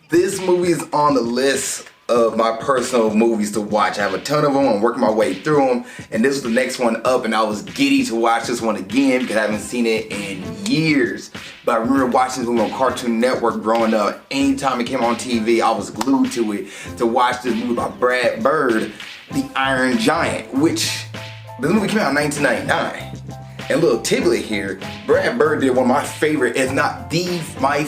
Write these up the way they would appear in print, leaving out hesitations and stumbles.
This movie is on the list of my personal movies to watch. I have a ton of them. I'm working my way through them, and this was the next one up, and I was giddy to watch this one again because I haven't seen it in years. But I remember watching this movie on Cartoon Network growing up. Anytime it came on TV, I was glued to it to watch this movie by Brad Bird, The Iron Giant, which this movie came out in 1999. And a little tidbit here, Brad Bird did one of my favorite, if not my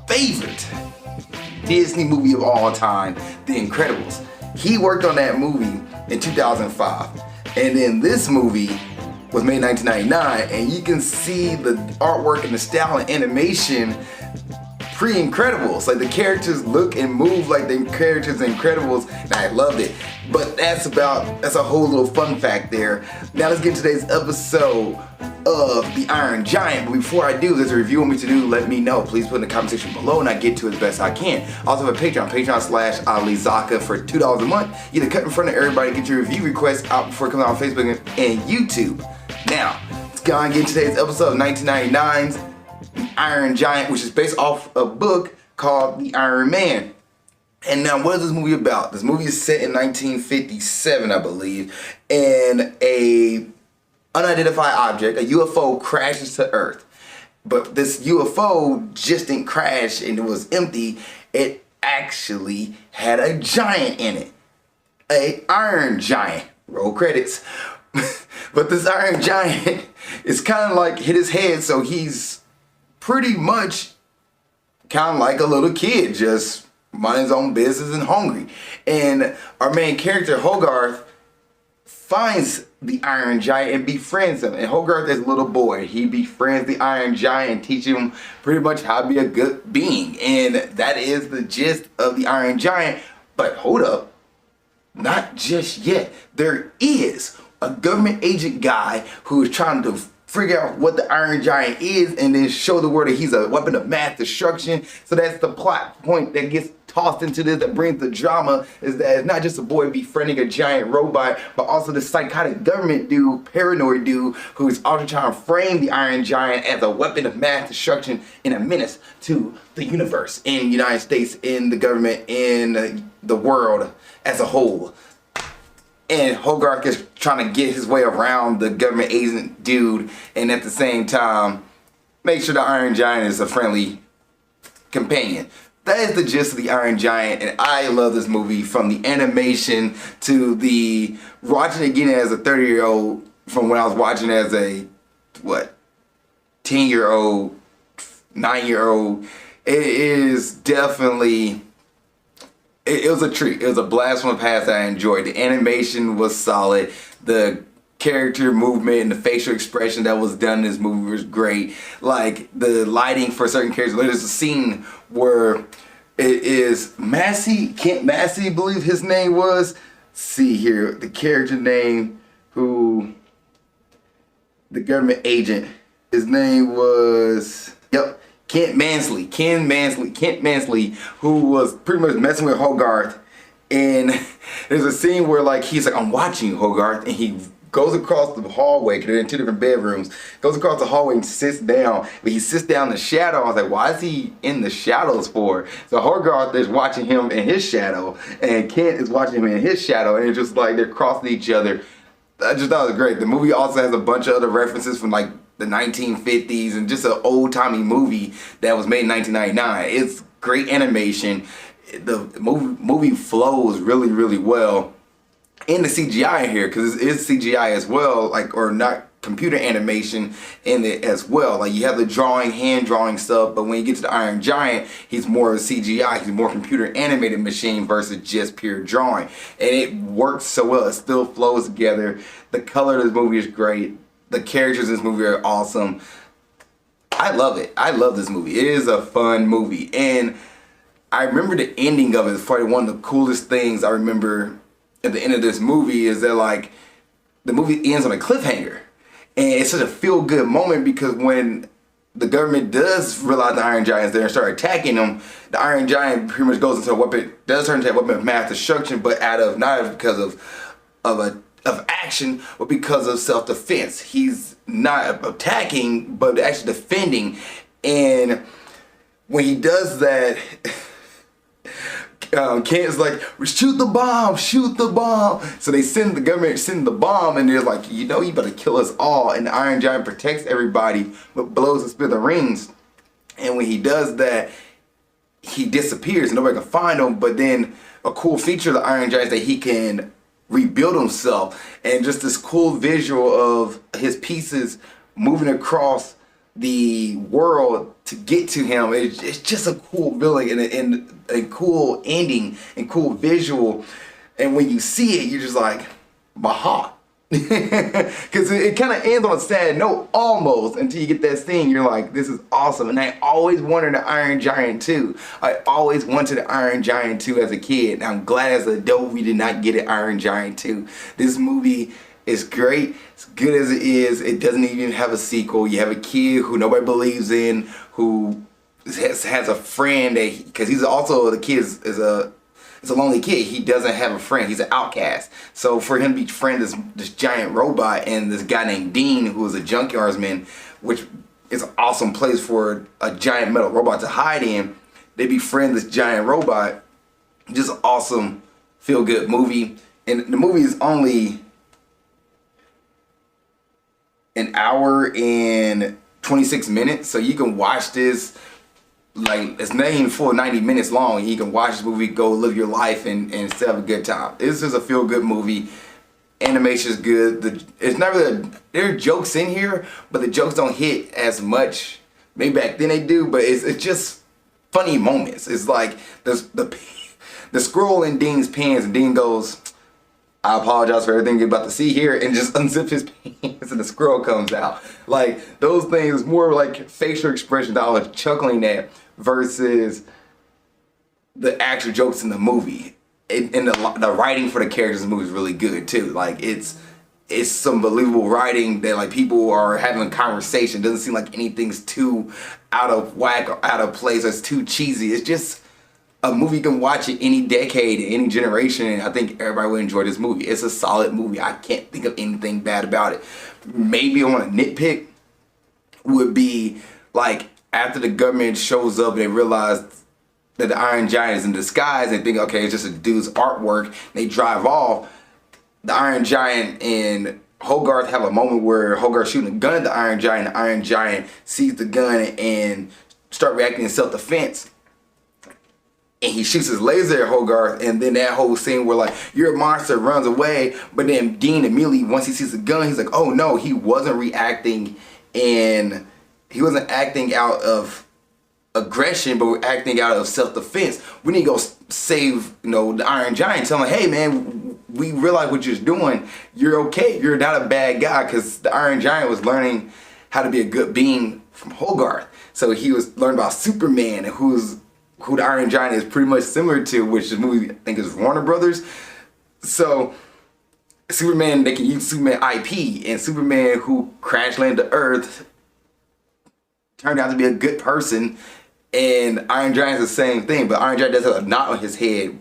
favorite Disney movie of all time, The Incredibles. He worked on that movie in 2005. And then this movie was made in 1999, and you can see the artwork and the style and animation pre-Incredibles. Like the characters look and move like the characters in Incredibles, and I loved it. But that's a whole little fun fact there. Now let's get to today's episode of The Iron Giant. But before I do, if there's a review you want me to do, let me know. Please put in the comment section below and I get to it as best I can. I also have a Patreon.com/Zakka for $2 a month. You get a cut in front of everybody, get your review requests out before it comes out on Facebook and YouTube. Now, let's go and get into today's episode of 1999's The Iron Giant, which is based off a book called The Iron Man. And now, what is this movie about? This movie is set in 1957, I believe, and a unidentified object, a UFO, crashes to Earth. But this UFO just didn't crash and it was empty. It actually had a giant in it. A Iron Giant. Roll credits. But this Iron Giant is kind of like hit his head, so he's pretty much kind of like a little kid, just minding his own business and hungry. And our main character, Hogarth, finds the Iron Giant and befriends him. And Hogarth is a little boy. He befriends the Iron Giant and teaches him pretty much how to be a good being. And that is the gist of the Iron Giant. But hold up, not just yet. There is a government agent guy who is trying to figure out what the Iron Giant is and then show the world that he's a weapon of mass destruction. So that's the plot point that gets tossed into this, that brings the drama, is that it's not just a boy befriending a giant robot, but also the psychotic government dude, paranoid dude, who's also trying to frame the Iron Giant as a weapon of mass destruction and a menace to the universe, in the United States, in the government, in the world as a whole. And Hogarth is trying to get his way around the government agent dude, and at the same time, make sure the Iron Giant is a friendly companion. That is the gist of the Iron Giant, and I love this movie, from the animation to the watching it again as a 30-year-old from when I was watching as a 10-year-old, 9-year-old. It is definitely, it was a treat. It was a blast from the past that I enjoyed. The animation was solid. The character movement and the facial expression that was done in this movie was great. Like the lighting for certain characters. There's a scene where it is Kent Massey, I believe his name was. See here, the character name, who the government agent, his name was, Kent Mansley, who was pretty much messing with Hogarth. And there's a scene where like he's like, I'm watching you, Hogarth, and he goes across the hallway, because they're in two different bedrooms, goes across the hallway and sits down, but he sits down in the shadow. I was like, why is he in the shadows for? So Hogarth is watching him in his shadow, and Kent is watching him in his shadow, and it's just like they're crossing each other. I just thought it was great. The movie also has a bunch of other references from like the 1950s and just an old-timey movie that was made in 1999. It's great animation. The movie flows really, really well. And the CGI in here, because it is CGI as well, like, or not computer animation in it as well. Like you have the hand drawing stuff, but when you get to the Iron Giant, he's more of a CGI, he's more computer animated machine versus just pure drawing. And it works so well, it still flows together. The color of this movie is great. The characters in this movie are awesome. I love it. I love this movie. It is a fun movie. And I remember the ending of it. It's probably one of the coolest things I remember at the end of this movie, is that like the movie ends on a cliffhanger. And it's such a feel-good moment, because when the government does realize the Iron Giant is there and start attacking them, the Iron Giant pretty much goes into a weapon, does turn into a weapon of mass destruction, but not because of action, but because of self-defense. He's not attacking, but actually defending. And when he does that, Kent's like, shoot the bomb, shoot the bomb. So they send the government, send the bomb, and they're like, you know, you better kill us all. And the Iron Giant protects everybody, but blows the smithereens. And when he does that, he disappears and nobody can find him. But then a cool feature of the Iron Giant is that he can rebuild himself, and just this cool visual of his pieces moving across the world to get to him. It's just a cool feeling and a cool ending and cool visual. And when you see it, you're just like, Maha. Because it kind of ends on a sad note almost until you get that scene. You're like, this is awesome. And I always wanted the Iron Giant 2. I always wanted the Iron Giant 2 as a kid. And I'm glad as an adult we did not get an Iron Giant 2. This movie is great. As good as it is, it doesn't even have a sequel. You have a kid who nobody believes in, who has a friend that, because he's also, the kid is a lonely kid. He doesn't have a friend. He's an outcast. So for him to befriend this giant robot and this guy named Dean, who is a junkyardsman, which is an awesome place for a giant metal robot to hide in, they befriend this giant robot. Just an awesome, feel-good movie. And the movie is only an hour and 26 minutes, so you can watch this. Like, it's not even full 90 minutes long. You can watch this movie, go live your life, and still have a good time. This is a feel-good movie. Animation is good. It's not really, there are jokes in here, but the jokes don't hit as much. Maybe back then they do, but it's just funny moments. It's like the scroll in Dean's pants, and Dean goes, I apologize for everything you're about to see here, and just unzips his pants and the squirrel comes out. Like, those things, more like facial expression that I was chuckling at versus the actual jokes in the movie. And the writing for the characters in the movie is really good too. Like, it's some believable writing that, like, people are having a conversation. It doesn't seem like anything's too out of whack or out of place or it's too cheesy. It's just a movie you can watch in any decade, any generation, and I think everybody would enjoy this movie. It's a solid movie. I can't think of anything bad about it. Maybe I want to nitpick would be, like, after the government shows up and they realize that the Iron Giant is in disguise, they think, okay, it's just a dude's artwork. They drive off. The Iron Giant and Hogarth have a moment where Hogarth's shooting a gun at the Iron Giant. The Iron Giant sees the gun and start reacting in self-defense. And he shoots his laser at Hogarth, and then that whole scene where, like, you're a monster, runs away, but then Dean immediately, once he sees the gun, he's like, oh no, he wasn't reacting, and he wasn't acting out of aggression, but we're acting out of self-defense. We need to go save, you know, the Iron Giant. Tell him, hey man, we realize what you're doing. You're okay. You're not a bad guy, because the Iron Giant was learning how to be a good being from Hogarth. So he was learning about Superman, and who the Iron Giant is pretty much similar to, which the movie I think is Warner Brothers. So Superman, they can use Superman IP, and Superman, who crash landed to Earth, turned out to be a good person, and Iron Giant's the same thing, but Iron Giant does have a knot on his head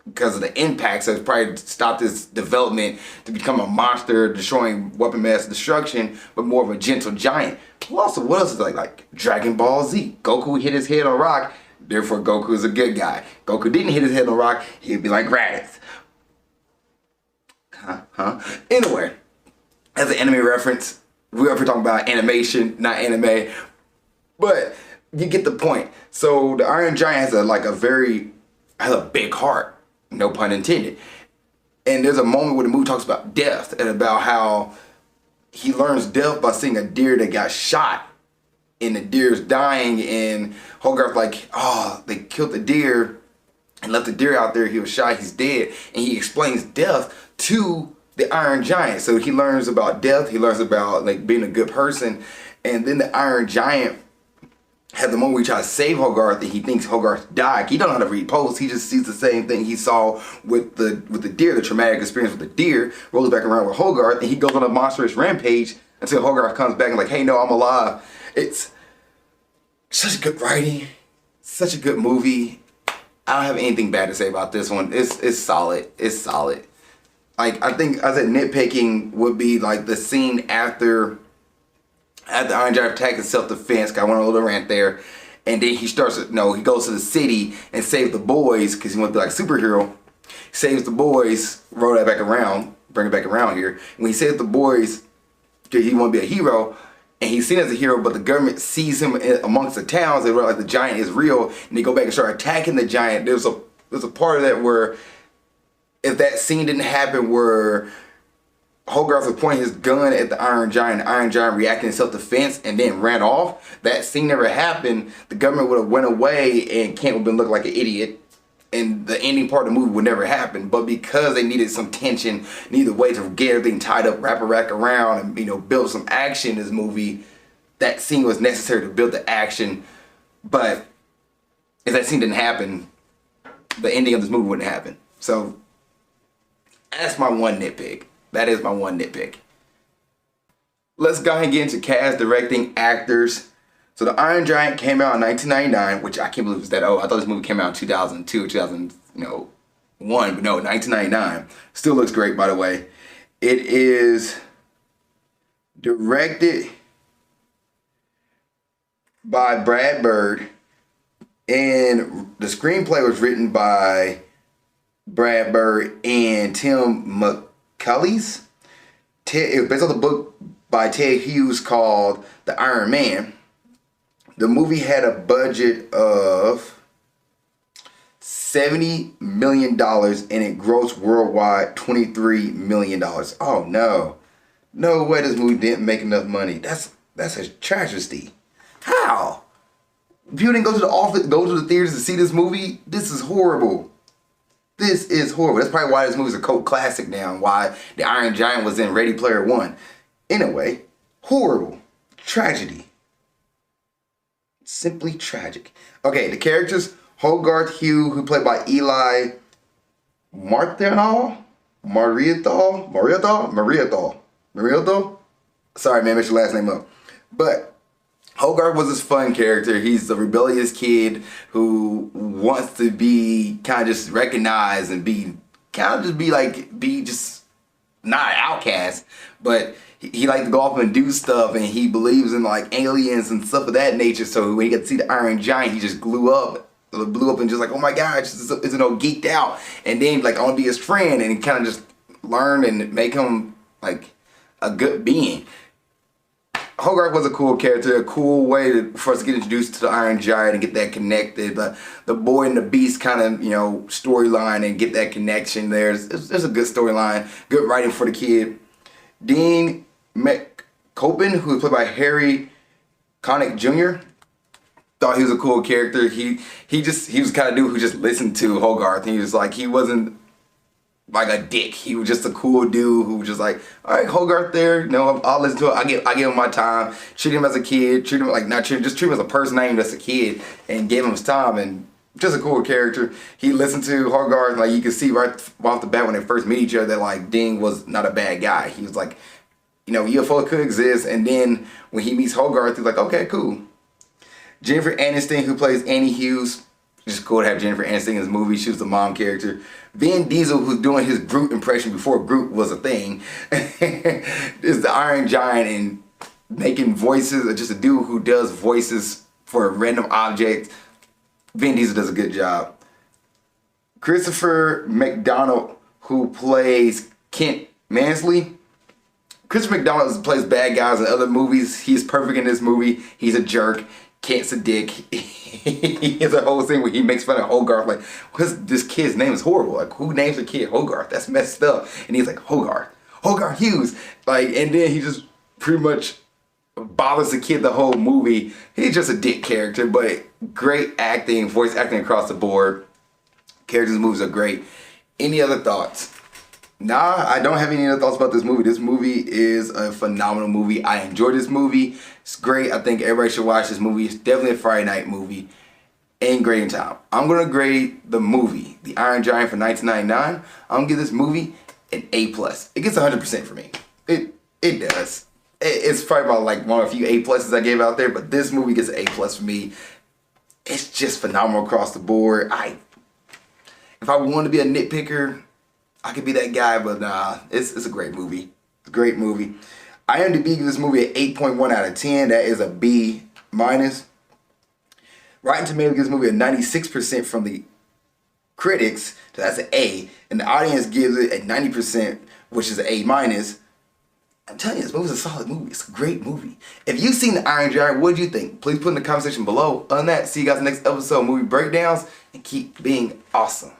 because of the impact, so it's probably stopped his development to become a monster, destroying weapon mass destruction, but more of a gentle giant. What else is like Dragon Ball Z? Goku hit his head on rock, therefore Goku is a good guy. Goku didn't hit his head on rock, he'd be like Raditz. Anyway, as an anime reference, we're talking about animation, not anime, but you get the point. So the Iron Giant has a big heart, no pun intended. And there's a moment where the movie talks about death and about how he learns death by seeing a deer that got shot, and the deer's dying, and Hogarth like, oh, they killed the deer and left the deer out there. He was shot, he's dead. And he explains death to the Iron Giant. So he learns about death, he learns about like being a good person. And then the Iron Giant has the moment where he tries to save Hogarth, and he thinks Hogarth died. He don't know how to read posts. He just sees the same thing he saw with the deer, the traumatic experience with the deer, rolls back around with Hogarth, and he goes on a monstrous rampage until Hogarth comes back and like, hey, no, I'm alive. It's such good writing, such a good movie. I don't have anything bad to say about this one. It's solid. It's solid. Like, I think I said nitpicking would be like the scene after Iron Giant attack in self-defense. I went on a little rant there. and then he starts, he goes to the city and saves the boys because he wants to be like a superhero. Saves the boys, roll that back around, bring it back around here. When he saves the boys, he want to be a hero, and he's seen as a hero, but the government sees him amongst the towns. They realize the giant is real, and they go back and start attacking the giant. There's a part of that where, if that scene didn't happen, where Hogarth was pointing his gun at the Iron Giant reacted in self-defense and then ran off. That scene never happened. The government would have went away and Kent would have been looking like an idiot. And the ending part of the movie would never happen. But because they needed some tension, needed a way to get everything tied up, wrap it back around, and build some action in this movie, that scene was necessary to build the action. But if that scene didn't happen, the ending of this movie wouldn't happen. So that's my one nitpick. That is my one nitpick. Let's go ahead and get into cast, directing, actors. So The Iron Giant came out in 1999, which I can't believe it was that old. I thought this movie came out in 2002 or 2001, but no, 1999. Still looks great, by the way. It is directed by Brad Bird, and the screenplay was written by Brad Bird and Tim McCulley. It was based on the book by Ted Hughes called The Iron Man. The movie had a budget of $70 million and it grossed worldwide $23 million. Oh no. No way this movie didn't make enough money. That's a tragedy. How? People didn't go to the office, go to the theaters to see this movie? This is horrible. This is horrible. That's probably why this movie's a cult classic now and why The Iron Giant was in Ready Player One. Anyway, horrible. Tragedy. Simply tragic. Okay, the characters: Hogarth Hugh, who played by Eli Marienthal. Sorry, man, messed your last name up. But Hogarth was this fun character. He's a rebellious kid who wants to be kind of just recognized and be just not an outcast, but he liked to go off and do stuff, and he believes in like aliens and stuff of that nature. So when he got to see the Iron Giant, he just blew up and just like, oh my gosh, isn't all geeked out. And then like, I want to be his friend, and he kind of just learned and make him like a good being. Hogarth was a cool character, a cool way for us to get introduced to the Iron Giant and get that connected. The Boy and the Beast kind of, storyline and get that connection there. There's a good storyline, good writing for the kid. Dean McCopen, who was played by Harry Connick Jr., thought he was a cool character. He was the kind of dude who just listened to Hogarth. He wasn't like a dick. He was just a cool dude who was just like, all right, Hogarth there, I'll listen to it. I give him my time. Treat him as a kid. Treat him as a person, not even just a kid, and gave him his time. And just a cool character. He listened to Hogarth. Like, you can see right off the bat when they first meet each other that like Dean was not a bad guy. He was like, UFO could exist. And then when he meets Hogarth, he's like, okay, cool. Jennifer Aniston, who plays Annie Hughes. Just cool to have Jennifer Aniston in this movie. She was the mom character. Vin Diesel, who's doing his Groot impression before Groot was a thing, is the Iron Giant and making voices. Just a dude who does voices for random objects. Vin Diesel does a good job. Christopher McDonald, who plays Kent Mansley. Christopher McDonald plays bad guys in other movies. He's perfect in this movie. He's a jerk. Kent's a dick. He has a whole thing where he makes fun of Hogarth. Like, this kid's name is horrible. Like, who names a kid Hogarth? That's messed up. And he's like, Hogarth Hughes. Like, and then he just pretty much bothers the kid the whole movie. He's just a dick character, but great acting, voice acting across the board. Characters' movies are great. Any other thoughts? Nah, I don't have any other thoughts about this movie. This movie is a phenomenal movie. I enjoyed this movie. It's great. I think everybody should watch this movie. It's definitely a Friday night movie. And grading time. I'm going to grade the movie, The Iron Giant from 1999. I'm going to give this movie an A+. It gets 100% for me. It does. It's probably about like one of a few A+s I gave out there, but this movie gets an A+ for me. It's just phenomenal across the board. If I wanted to be a nitpicker, I could be that guy, but nah, it's a great movie. It's a great movie. IMDb gives this movie an 8.1 out of 10. That is a B-. Rotten Tomatoes gives the movie a 96% from the critics, so that's an A, and the audience gives it a 90%, which is an A minus. I'm telling you, this movie's a solid movie. It's a great movie. If you've seen The Iron Giant, what did you think? Please put in the comment section below. Other than that, see you guys in the next episode of Movie Breakdowns, and keep being awesome.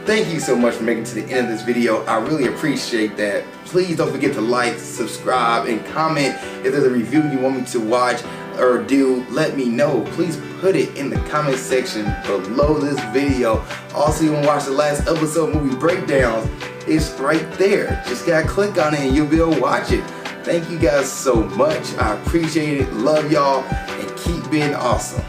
Thank you so much for making it to the end of this video. I really appreciate that. Please don't forget to like, subscribe, and comment. If there's a review you want me to watch or do, let me know. Please put it in the comment section below this video. Also, you want to watch the last episode of Movie Breakdowns, it's right there. Just gotta click on it and you'll be able to watch it. Thank you guys so much. I appreciate it. Love y'all, and keep being awesome.